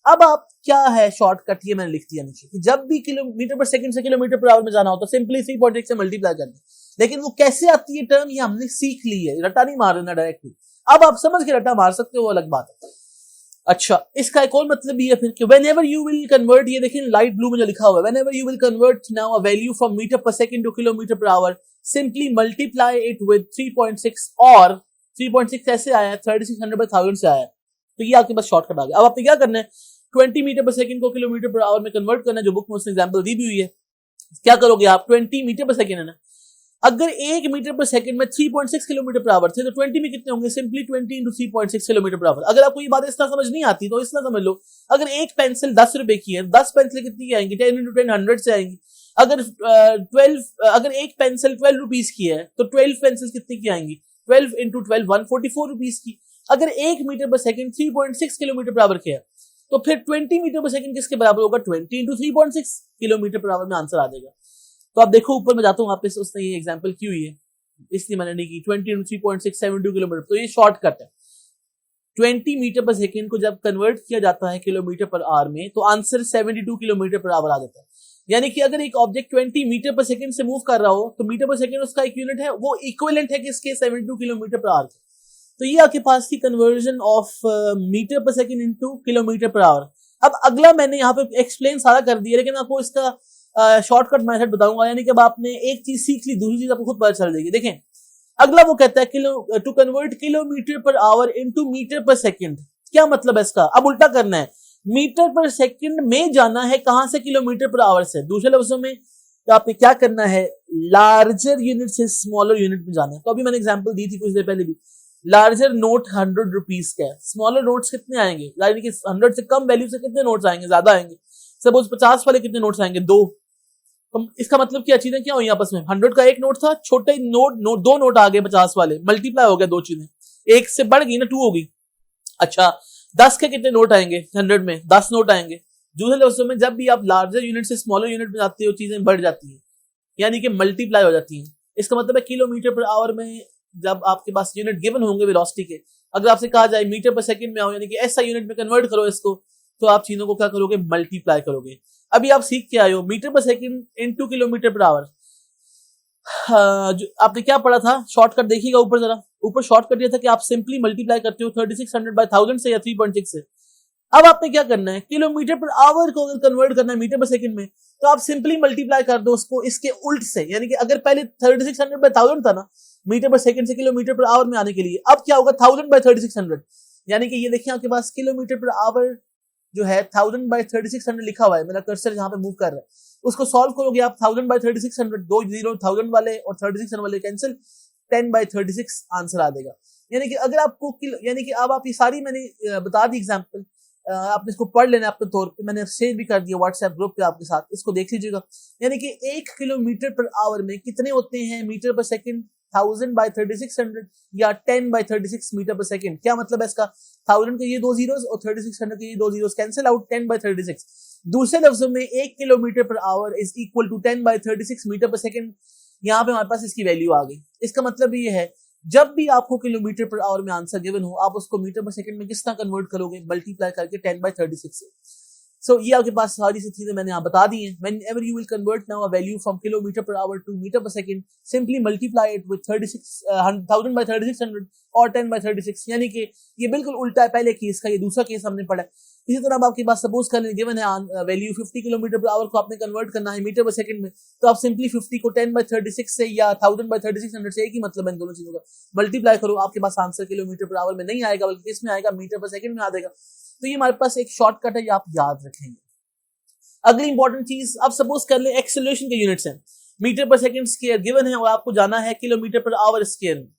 अब आप क्या है शॉर्टकट, ये मैंने लिख दिया नीचे कि जब भी किलोमीटर पर सेकंड से किलोमीटर पर आवर में जाना हो तो सिंपली 3.6 से मल्टीप्लाई कर दें। लेकिन वो कैसे आती है टर्म, ये हमने सीख ली है, रटा नहीं मार देना डायरेक्टली। अब आप समझ के रटा मार सकते हो, वो अलग बात है। अच्छा, इसका एक और मतलब भी है फिर कि whenever you will convert, ये देखिए लाइट ब्लू में जो लिखा हुआ है, whenever you will convert now a value from meter per second to kilometer per hour, simply multiply it with 3.6, और 3.6 कैसे आया है, 3600/1000 से आया है, तो ये आपके पास शॉर्टकट आ गया। अब आपने क्या करना है, 20 मीटर पर सेकंड को किलोमीटर पर आवर में कन्वर्ट करना है, जो बुक में उसने एग्जांपल दी भी हुई है। क्या करोगे आप, 20 मीटर पर सेकंड है ना, अगर 1 मीटर पर सेकंड में 3.6 किलोमीटर पर आवर थे, तो 20 में कितने होंगे, सिंपली 20 × 3.6 किलोमीटर पर आवर। अगर आपको ये बात इस तरह समझ नहीं आती तो इस तरह समझ लो, अगर एक पेंसिल 10 रुपए की है, 10 पेंसिल कितनी की आएंगी, 10 × 10 100 से आएंगी। अगर एक पेंसिल 12 रुपीज की है तो 12 पेंसिल कितनी की आएंगी, 12 इंटू 12 144 रुपीज की। अगर 1 metre per second 3.6 kilometre per our किया तो फिर 20 मीटर पर सेकंड किसके बराबर होगा? 20 इंटू 3.6 किलोमीटर पर आवर में आंसर आ जाएगा। तो आप देखो ऊपर मैं जाता हूँ वापस, उसने ये एग्जांपल की हुई है इसलिए मैंने नहीं की। 20 इंटू 3.6 72 किलोमीटर, तो ये शॉर्टकट है। 20 मीटर पर सेकंड को जब कन्वर्ट किया जाता है किलोमीटर पर आवर में तो आंसर 72 किलोमीटर पर आवर आ जाता है। यानी कि अगर एक ऑब्जेक्ट 20 मीटर पर सेकंड से मूव कर रहा हो तो मीटर पर सेकंड उसका एक यूनिट है, वो इक्विवेलेंट है किसके? 72 किलोमीटर पर आवर के। तो ये आपके पास थी conversion of metre per second into kilometre per our. अब अगला मैंने यहाँ पे एक्सप्लेन सारा कर दिया, लेकिन आपको इसका शॉर्टकट मेथड बताऊंगा। यानी कि अब आपने एक चीज सीख ली, दूसरी चीज आपको खुद पता चल जाएगी। देखें अगला वो कहता है to convert kilometre per hour into metre per second. क्या मतलब है इसका? अब उल्टा करना है, मीटर पर सेकंड में जाना है कहां से? किलोमीटर पर आवर से। दूसरे लफ्जों में तो आपने क्या करना है? लार्जर यूनिट से स्मॉलर यूनिट में जाना है। तो अभी मैंने एग्जांपल दी थी कुछ देर पहले भी। लार्जर नोट 100 रुपीज का है, स्मॉलर नोट्स कितने आएंगे? यानी कि 100 से कम वैल्यू से कितने नोट्स आएंगे? ज्यादा आएंगे। सपोज 50 वाले कितने नोट्स आएंगे? 2। तो इसका मतलब क्या चीजें क्या हुई आपस में? 100 का एक नोट था, छोटे नोट 2 नोट आ गए 50 वाले, मल्टीप्लाई हो गया 2 चीजें, एक से बढ़ गई ना, 2 हो गई। अच्छा 10 के कितने नोट आएंगे? 100 में 10 नोट आएंगे। दूसरे लफ्जों में जब भी आप लार्जर यूनिट से स्मॉलर यूनिट में जाते हो चीजें बढ़ जाती हैं, यानी कि मल्टीप्लाई हो जाती हैं। इसका मतलब है किलोमीटर पर आवर में जब आपके पास यूनिट गिवन होंगे वेलोसिटी के, अगर आपसे कहा जाए मीटर पर सेकंड में आओ यानी कि ऐसा यूनिट में कन्वर्ट करो इसको, तो आप चीजों को क्या करोगे? मल्टीप्लाई करोगे। अभी आप सीख के आए हो metre per second into kilometre per our. आपने क्या पढ़ा था? शॉर्टकट देखिएगा ऊपर जरा, ऊपर शॉर्टकट ये था कि आप सिंपली मल्टीप्लाई करते हो 3600 बाय 1000 से या 3.6 से। अब आपने क्या करना है? किलोमीटर पर आवर को अगर कन्वर्ट करना है मीटर पर सेकंड में तो आप सिंपली मल्टीप्लाई कर दो उसको इसके उल्ट से। यानी कि अगर पहले 3600 बाय 1000 था ना मीटर पर सेकंड से किलोमीटर पर आवर में आने के लिए, अब क्या होगा? 1000 बाय 3600। यानी कि ये देखिए आपके पास किलोमीटर पर आवर जो है 1000 बाय 3600 लिखा हुआ है, मेरा कर्सर जहां पे मूव कर रहा है, उसको सॉल्व करोगे आप 1000 बाय 3600, 2 जीरो 1000 वाले और 3600 वाले कैंसिल, 10 बाय 36 आंसर आ जाएगा। यानी कि अगर आपको यानी कि अब आप ये सारी मैंने बता दी एग्जांपल, आपने इसको पढ़ लेना अपने तौर पे, मैंने शेयर भी कर दिया व्हाट्सएप ग्रुप पे आपके साथ, इसको देख लीजिएगा। यानी कि 1 किलोमीटर पर आवर में कितने होते हैं मीटर पर सेकंड? 1000 बाय 3600 या 10 बाय 36 मीटर पर सेकंड। क्या मतलब है इसका? 1000 के ये 2 जीरोस और 3600 के ये 2 जीरोस कैंसिल आउट, 10 बाय 36। दूसरे लफ्जों में 1 kilometre per hour is equal to 10 by 36 metre per second. यहाँ पे हमारे पास इसकी वैल्यू आ गई। इसका मतलब ये है जब भी आपको किलोमीटर पर आवर में आंसर गिवन हो, आप उसको मीटर पर सेकंड में किस तरह कन्वर्ट करोगे? मल्टीप्लाई करके 10 बाय 36 से। सो ये आपके पास सारी सी चीजें मैंने यहाँ बता दी हैं। Whenever you will convert now a value from kilometer per hour to meter per second, simply multiply it with 1000 by 3600 और 10 by 36। यानी कि ये बिल्कुल उल्टा है पहले केस का, ये दूसरा केस हमने पढ़ा है। इसी तरह अब आपके पास सपोज कर लें गिवन है वैल्यू 50 किलोमीटर पर आवर को आपने कन्वर्ट करना है मीटर पर सेकंड में, तो आप सिंपली 50 को 10 बाय 36 से या 1000 बाय 3600 से, एक ही मतलब है इन दोनों चीजों का, मल्टीप्लाई करो, आपके पास आंसर किलोमीटर पर आवर में नहीं आएगा बल्कि इसमें आएगा मीटर पर सेकंड में आ जाएगा। तो ये हमारे पास एक शॉर्टकट है, ये आप याद रखेंगे। अगली इंपॉर्टेंट चीज, अब सपोज कर ले एक्सेलरेशन के यूनिट्स हैं, metre per second square given है और आपको जाना है किलोमीटर पर आवर स्क्वायर में।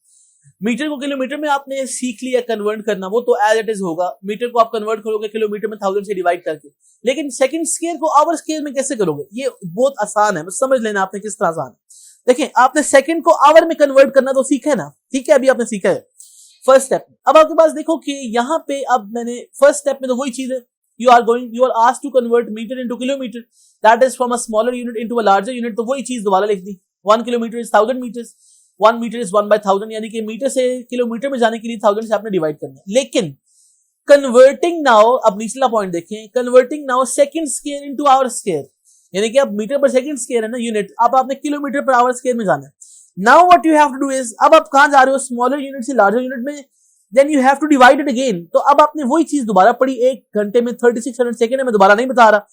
मीटर को किलोमीटर में आपने सीख लिया कन्वर्ट करना, वो तो एज इट इज होगा। मीटर को आप कन्वर्ट करोगे किलोमीटर में 1000 से डिवाइड करके, लेकिन सेकंड स्क्वायर को आवर स्क्वायर में कैसे करोगे? ये बहुत आसान है, बस समझ लेना आपने किस तरह आसान है। देखिए आपने सेकंड को आवर में कन्वर्ट करना तो सीखा है ना, ठीक है, अभी आपने सीखा है फर्स्ट स्टेप। अब आपके पास देखो कि यहाँ पे अब मैंने फर्स्ट स्टेप में तो वही चीज है, you are asked to convert meter into kilometer, that is from a smaller unit into a larger unit। तो वही चीज दोबारा लिख दी, 1 kilometre is 1000 metres, 1 metre is 1 by 1000, यानी कि मीटर से किलोमीटर में जाने के लिए 1000 से आपने डिवाइड करना है। लेकिन कन्वर्टिंग नाउ, अब निचला पॉइंट देखें, converting now second square into hour square, यानी कि अब मीटर पर सेकंड स्क्वायर है ना यूनिट, अब आपने किलोमीटर पर आवर स्क्वायर में जाना है। Now what you have to do is, अब आप कहां जा रहे हो? स्मॉलर यूनिट से लार्जर यूनिट में, then you have to divide it again। तो अब आपने वही चीज दोबारा पढ़ी, 1 घंटे में 3600 सेकंड है, मैं दोबारा नहीं बता रहा।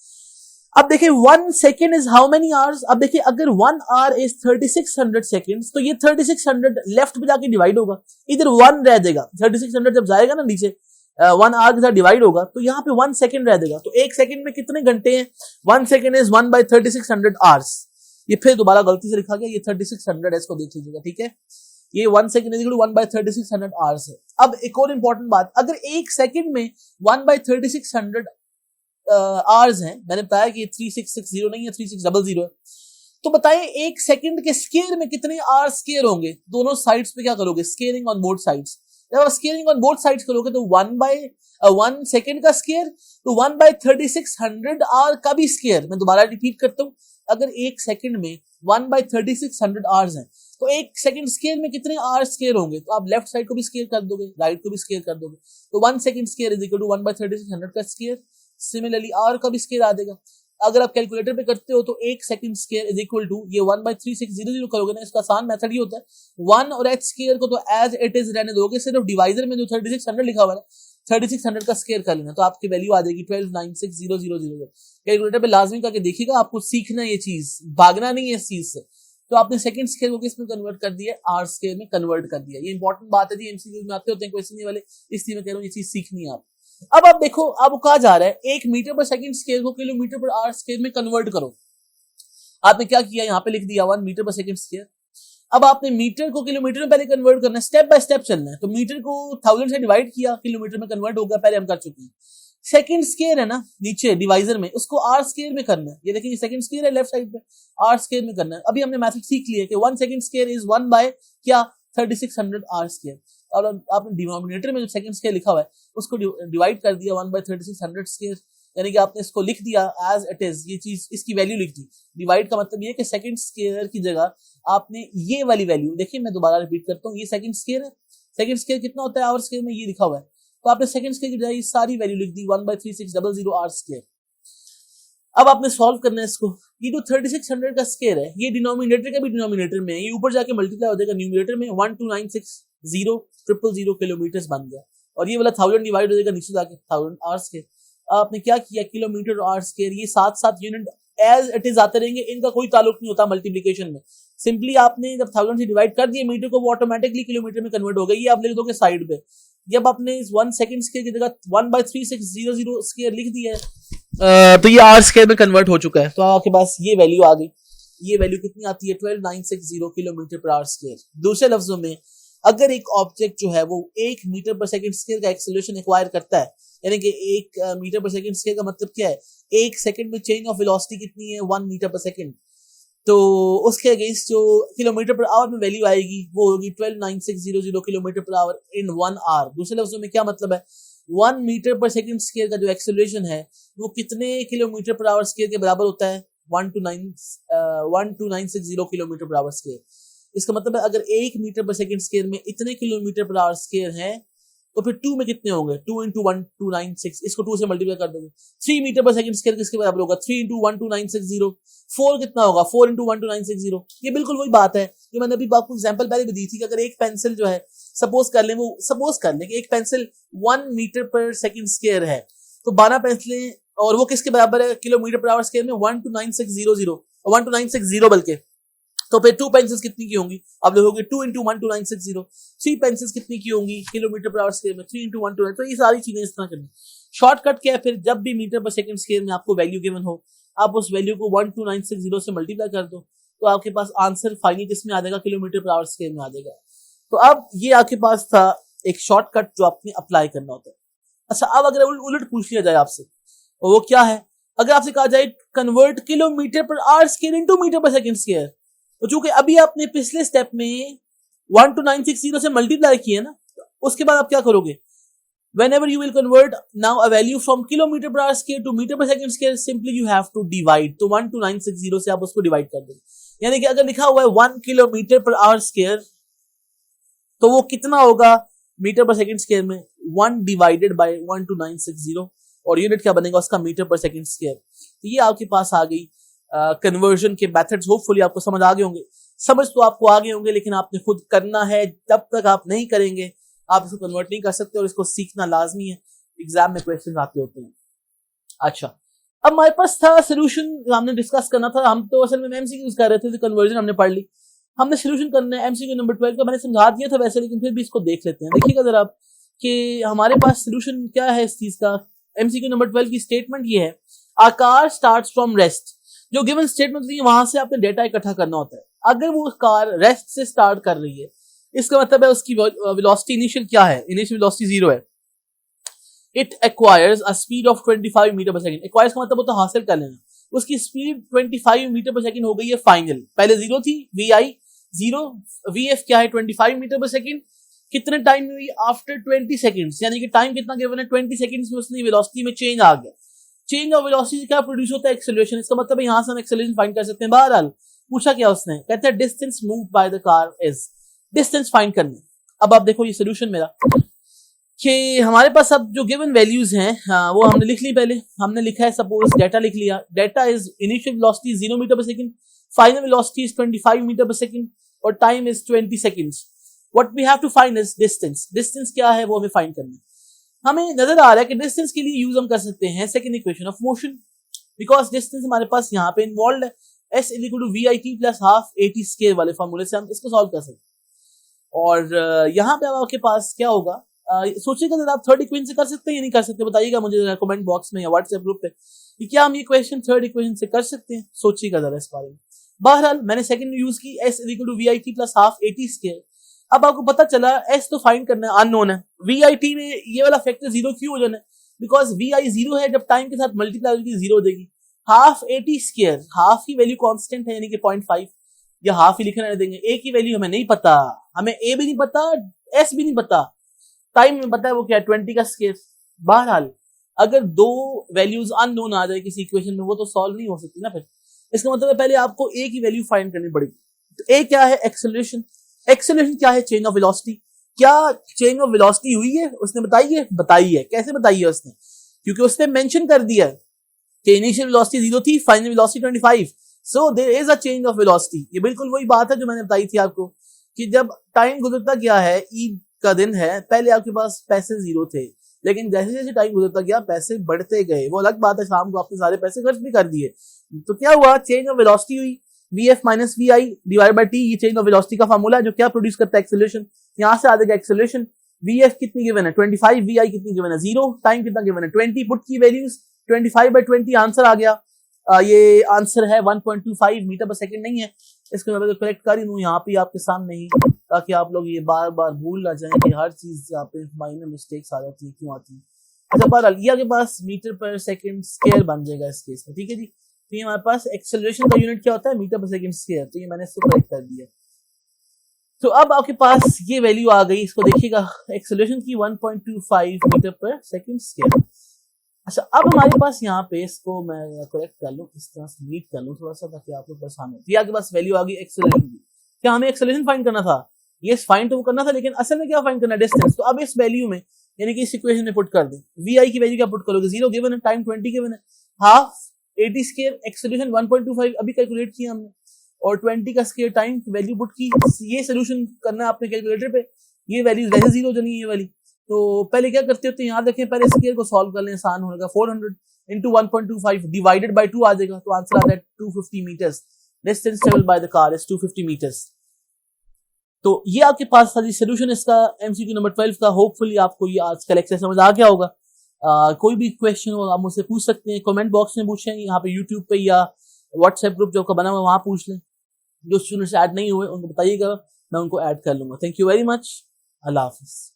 अब देखिए 1 second is how many hours. अब देखिए अगर 1 आवर इज 3600 सेकंड्स, तो ये 3600 लेफ्ट पे जाके डिवाइड होगा, इधर 1 रह जाएगा। 3600 जब जाएगा ना नीचे 1 आवर के साथ डिवाइड होगा, तो यहाँ पे 1 सेकंड रह जाएगा। तो 1 सेकंड में कितने घंटे हैं? 1 सेकंड इज 1 बाय 3600 आवर्स। ये फिर दोबारा गलती से लिखा गया, ये 3600 है, इसको देख लीजिएगा, ठीक है। ये 1 सेकंड इज 1 बाय 3600 आवर्स है। अब एक और इंपॉर्टेंट बात, अगर 1 सेकंड में 1 बाय 3600 आवर्स हैं, मैंने बताया कि 3660 नहीं है, 3600 है, तो बताइए एक सेकंड के स्केयर में कितने आर स्केयर होंगे? दोनों साइड्स पे क्या करोगे? Squaring on both sides. जब आप स्केयरिंग ऑन बोथ साइड्स करोगे तो 1 सेकंड का स्केयर तो 1/3600 आर का भी स्केयर। मैं दोबारा रिपीट करता हूँ, अगर एक सेकंड में 1/3600 आवर्स हैं तो एक सेकंड स्केयर में कितने आर स्केयर होंगे? तो आप लेफ्ट साइड को भी स्केयर कर दोगे, राइट को भी स्केयर कर दोगे, तो 1 second square is equal to 1/3600 का स्केयर। सिमिलरली आर का भी स्केयर आ जाएगा। अगर आप कैलकुलेटर पे करते हो तो एक second square is equal to ये 1/3600 करोगे ना, इसका आसान मेथड ही होता है 1 और h स्केयर को तो एज इट इज रहने दोगे, सिर्फ डिवाइजर में जो 3600 लिखा हुआ है ना 3600 का स्केयर कर लेना, तो आपकी वैल्यू आ जाएगी 1296,000। कैलकुलेटर पे लाजमी करके देखिएगा, आपको सीखना ये चीज, भागना नहीं है इस चीज से। तो आपने सेकंड स्केयर को किस में कन्वर्ट कर दिया? आर स्केयर में कन्वर्ट कर दिया। ये इंपॉर्टेंट बात है जी, एमसीक्यू में आते होते हैं क्वेश्चन ये वाले, इसलिए मैं कह रहा हूँ ये चीज सीखनी है आप। अब आप देखो, अब कहा जा रहा है 1 मीटर पर सेकंड स्केयर को किलोमीटर पर आवर स्केयर में कन्वर्ट करो। आपने क्या किया, यहाँ पे लिख दिया 1 मीटर पर सेकंड स्केयर। अब आपने मीटर को किलोमीटर में पहले कन्वर्ट करना है, स्टेप बाय स्टेप चलना है। तो मीटर को 1000 से डिवाइड किया, किलोमीटर में कन्वर्ट होगा, पहले हम कर चुके हैं। सेकंड स्केयर है ना नीचे डिवाइजर में, उसको आर स्केयर में करना है। ये देखिए सेकंड स्केयर है लेफ्ट साइड पे, आर स्केयर में करना है। अभी हमने मैथड सीख लिया कि 1 second square is 1/3600 hour square. और आपने डिनोमिनेटर में जो सेकंड स्केयर लिखा हुआ है उसको डिवाइड कर दिया 1/3600 स्केयर, यानी कि आपने इसको लिख दिया एज इट इज, ये चीज इसकी वैल्यू लिख दी। डिवाइड का मतलब ये है कि सेकंड स्केयर की जगह आपने ये वाली वैल्यू, देखिए मैं दोबारा रिपीट करता हूँ, ये सेकंड स्केयर है। सेकंड स्केयर कितना होता है आवर स्केयर में, ये लिखा हुआ है। तो आपने सेकंड स्केयर की बजाय सारी वैल्यू लिख दी 1/3600 आर स्केयर। अब आपने सॉल्व करना है इसको। ये जो 3600 का स्केयर है ये डिनोमिनेटर का भी डिनोमिनेटर में है, ये ऊपर जाके मल्टीप्लाई हो जाएगा न्यूमरेटर में 1296000 किलोमीटर बन गया, और ये वाला 1000 डिवाइड हो जाएगा नीचे जाके 1000 आर स्केयर। आपने क्या किया, किलोमीटर आर स्केयर, ये 7 यूनिट एज इट इज आते रहेंगे, इनका कोई ताल्लुक नहीं होता मल्टीप्लिकेशन में। सिंपली आपने जब 1000 से डिवाइड कर दिया मीटर को, वो ऑटोमेटिकली किलोमीटर में कन्वर्ट हो गई। ये आप लिख दोगे साइड पे। जब आपने इस 1 सेकंड स्केयर की जगह 1/3600 स्केयर लिख दिया है तो ये आर स्केयर में कन्वर्ट हो चुका है। तो आपके पास ये वैल्यू आ गई। ये वैल्यू कितनी आती है? 12960 किलोमीटर पर आवर स्केयर। दूसरे लफ्जों में अगर एक ऑब्जेक्ट जो है वो 1 मीटर पर सेकंड स्केयर का एक्सेलरेशन एक्वायर करता है, यानी कि 1 मीटर पर सेकंड स्केयर का मतलब क्या है, 1 सेकंड में चेंज ऑफ वेलोसिटी कितनी है? 1 मीटर पर सेकंड। तो उसके अगेंस्ट जो किलोमीटर पर आवर में वैल्यू आएगी वो होगी 12960 kilometre per our in 1 our. दूसरे लफ्जों में क्या मतलब है, 1 मीटर पर सेकंड स्केयर का जो एक्सेलरेशन है वो कितने किलोमीटर पर आवर स्केयर के बराबर होता है? 12960 किलोमीटर पर आवर स्केयर। इसका मतलब है अगर 1 मीटर पर सेकंड स्केयर में इतने किलोमीटर पर आवर स्केयर है तो फिर 2 में कितने होंगे? 2 × 1296, इसको 2 से मल्टीप्लाई कर दोगे। 3 मीटर पर सेकंड स्केयर किसके बराबर होगा? 3 × 12960। 4 कितना होगा? 4 × 12960। ये बिल्कुल वही बात है जो मैंने अभी आपको एग्जांपल पहले भी दी थी कि अगर एक पेंसिल जो है सपोज कर लें कि एक pencil 1 metre per second square है, तो 12 पेंसिलें, और वो किसके बराबर है किलोमीटर पर आवर स्केयर में? 12960 बल्कि। तो फिर 2 पेंसिल्स कितनी की होंगी? आप लिखोगे 2 × 12960। 3 पेंसिल्स कितनी की होंगी किलोमीटर पर आवर स्केयर में? 3 × 129। तो ये सारी चीजें इस तरह करनी। शॉर्टकट क्या है फिर? जब भी मीटर पर सेकंड स्केयर में आपको वैल्यू गिवन हो, आप उस वैल्यू को 12960 से मल्टीप्लाई कर दो, तो आपके पास आंसर फाइनल किसमें आ जाएगा? किलोमीटर पर आवर स्केयर में आ जाएगा। तो अब ये आपके पास था एक शॉर्टकट जो आपने अप्लाई करना होता है। अच्छा, अब अगर उलट पूछ लिया जाए आपसे, और वो क्या है, अगर आपसे कहा जाए convert kilometre per hour square into metre per second square, तो चूंकि अभी आपने पिछले स्टेप में 12960 से मल्टीप्लाई किया ना, उसके बाद आप क्या करोगे? Whenever you will convert now a value from kilometer per hour square to meter per second square, simply you have to divide. तो 12960 से आप उसको डिवाइड कर देंगे, यानी कि अगर लिखा हुआ है 1 किलोमीटर पर आवर स्क्वायर तो वो कितना होगा मीटर पर सेकंड स्क्वायर में? 1 डिवाइडेड बाय 12960, और यूनिट क्या बनेगा उसका? Metre per second square. तो ये आपके पास आ गई कन्वर्जन के मेथड्स। होपफुली आपको समझ आ गए होंगे। समझ तो आपको आ गए होंगे, लेकिन आपने खुद करना है। जब तक आप नहीं करेंगे आप इसको कन्वर्ट नहीं कर सकते, और इसको सीखना लाजमी है। एग्जाम में क्वेश्चन आते होते हैं। अच्छा, अब हमारे पास था सोल्यूशन, हमने डिस्कस करना था। हम तो असल में एमसीक्यू यूज कर रहे थे, तो कन्वर्जन हमने पढ़ ली। हमने सोल्यूशन करना है एमसीक्यू नंबर 12 का। मैंने समझा दिया था वैसे, लेकिन फिर भी इसको देख लेते हैं। देखिएगा जरा कि हमारे पास सोल्यूशन क्या है इस चीज का। एमसीक्यू नंबर 12 की स्टेटमेंट ये है, आकार स्टार्ट्स फ्रॉम रेस्ट। जो गिवन स्टेटमेंट होती है वहां से आपने डेटा इकट्ठा करना होता है। अगर वो कार रेस्ट से स्टार्ट कर रही है, इसका मतलब है उसकी वेलोसिटी इनिशियल क्या है? इनिशियल वेलोसिटी 0 है। It acquires a speed of 25 metre per second. Acquires का मतलब होता है हासिल कर लेना। उसकी स्पीड 25 मीटर पर सेकंड हो गई है फाइनल। पहले 0 थी, VI 0, VF क्या है 25 मीटर पर सेकंड। कितने टाइम में हुई? आफ्टर 20 सेकंड्स, यानी कि टाइम कितना गिवन है 20 सेकंड्स में उसने वेलोसिटी में चेंज आ गया। चेंज ऑफ वेलोसिटी से क्या प्रोड्यूस होता है? एक्सेलरेशन। इसका मतलब है यहां से हम एक्सेलरेशन फाइंड कर सकते हैं। बहरहाल पूछा क्या उसने, कहते हैं distance move by the car is, distance find करना। अब आप देखो ये सोल्यूशन मेरा कि हमारे पास अब जो गिवन वैल्यूज हैं वो हमने लिख ली। पहले हमने लिखा है सपोज डेटा लिख लिया। Data is initial velocity 0 metre per second, final velocity is 25 metre per second और time is 20 seconds. What we have to find is distance. Distance क्या है वो हमें फाइंड करना है। हमें नजर आ रहा है कि डिस्टेंस के लिए यूज हम कर सकते हैं second equation of motion, because distance हमारे पास यहाँ पे इन्वॉल्व है। S is equal to VIT plus half AT square वाले फॉर्मूले से हम इसको सॉल्व कर सकते हैं। और यहाँ पे आपके पास क्या होगा, सोचिएगा जरा, आप थर्ड इक्वेशन से कर सकते हैं या नहीं कर सकते, बताइएगा मुझे जरा कमेंट बॉक्स में या व्हाट्सएप ग्रुप पे कि क्या हम ये क्वेश्चन थर्ड इक्वेशन से कर सकते हैं। सोचिएगा जरा इस बारे में। बहरहाल मैंने सेकंड यूज की, S is equal to VIT plus half AT square. अब आपको पता चला S तो फाइंड करना है, अननोन है। VIT में ये वाला फैक्टर 0 क्यों हो जाना है? बिकॉज VI 0 है, जब टाइम के साथ मल्टीप्लाई होगी 0 हो जाएगी। हाफ AT स्क्वायर, हाफ की वैल्यू कांस्टेंट है यानी कि 0.5, या हाफ ही लिखने देंगे। A की वैल्यू हमें नहीं पता, हमें A भी नहीं पता, S भी नहीं पता, टाइम में पता है वो क्या है 20 का स्क्वायर। बहरहाल अगर दो वैल्यूज अननोन आ जाए किसी इक्वेशन में वो तो सॉल्व नहीं हो सकती ना। फिर इसका मतलब है पहले आपको A की वैल्यू फाइंड करनी पड़ेगी। तो A क्या है? एक्सेलरेशन। एक्सेलरेशन क्या है? Change of velocity. क्या चेंज ऑफ वेलोसिटी हुई है? उसने बताई है, बताई है। कैसे बताई है उसने? क्योंकि उसने मेंशन कर दिया है कि इनिशियल वेलोसिटी 0 थी, final velocity 25, so there is a change of velocity. ये बिल्कुल वही बात है जो मैंने बताई थी आपको कि जब टाइम गुजरता गया है, ईद का दिन है, पहले आपके पास पैसे 0 थे, लेकिन जैसे जैसे टाइम गुजरता गया पैसे बढ़ते गए। वो अलग बात है, शाम को आपने सारे पैसे खर्च भी कर दिए, तो क्या हुआ? चेंज ऑफ वेलोसिटी हुई। VF minus VI divide by T, ये चेंज ऑफ वेलोसिटी का फार्मूला है जो क्या प्रोड्यूस करता है? एक्सेलरेशन। यहां से आ जाएगा एक्सेलरेशन। VF कितनी गिवन है? 25, VI कितनी गिवन है? 0, टाइम कितना गिवन है? 20, पुट की वैल्यूज 25/20, आंसर आ गया। ये आंसर है 1.25 मीटर पर सेकंड नहीं है, इसको मैं करेक्ट कर ही दूं यहाँ पे आपके सामने ही, ताकि आप लोग ये बार बार भूल ना जाएं कि हर चीज यहाँ पे माइनर मिस्टेक्स आ जाती है, क्यों आती है। अच्छा, बहरहाल ये आपके पास मीटर पर सेकंड स्क्वायर बन जाएगा इस केस में, ठीक है जी। तो ये हमारे पास एक्सेलरेशन का यूनिट क्या होता है? Metre per second square. तो ये मैंने इसको करेक्ट कर दिया। तो अब आपके पास ये वैल्यू आ गई, इसको देखिएगा, एक्सेलरेशन की 1.25 मीटर पर सेकंड स्क्वायर। अच्छा, अब हमारे पास यहाँ पे, इसको मैं करेक्ट कर लूँ, इस तरह से नीट कर लूँ थोड़ा सा ताकि आप लोग परेशान हो। ये आपके पास वैल्यू आ गई एक्सेलरेशन की। क्या हमें एक्सेलरेशन फाइंड करना था? ये फाइंड तो वो करना था, लेकिन असल में क्या फाइंड करना है? डिस्टेंस। तो अब इस वैल्यू में, यानी कि इस इक्वेशन में पुट कर दें। VI की वैल्यू क्या पुट करोगे? 0 गिवन है, टाइम 20 गिवन है, हाफ AT स्क्वायर, एक्सेलरेशन 1.25 अभी कैलकुलेट किया हमने, और 20 का स्क्वायर, टाइम वैल्यू पुट की। ये सोल्यूशन करना है आपने कैलकुलेटर पे। ये वैल्यू वैसे 0 जो नहीं है ये वाली। तो पहले क्या करते होते हैं, याद रखें, पहले स्क्वायर को सॉल्व कर लें, आसान होगा। 400 इंटू 1.25 डिवाइडेड बाय 2 आ जाएगा, तो आंसर आता है 250 metres. Distance travelled by the car is 250 metres. तो ये आपके पास था जी सोल्यूशन इसका, MCQ नंबर 12 का। होपफुली आपको ये आज का लेक्चर समझ आ गया होगा। कोई भी क्वेश्चन हो आप मुझसे पूछ सकते हैं, कमेंट बॉक्स में पूछें, यहाँ पे यूट्यूब पे या व्हाट्सएप ग्रुप जो आपका बना हुआ वहां पूछ लें। जो स्टूडेंट्स ऐड नहीं हुए उनको बताइएगा, मैं उनको ऐड कर लूंगा। Thank you very much. Allah Hafiz.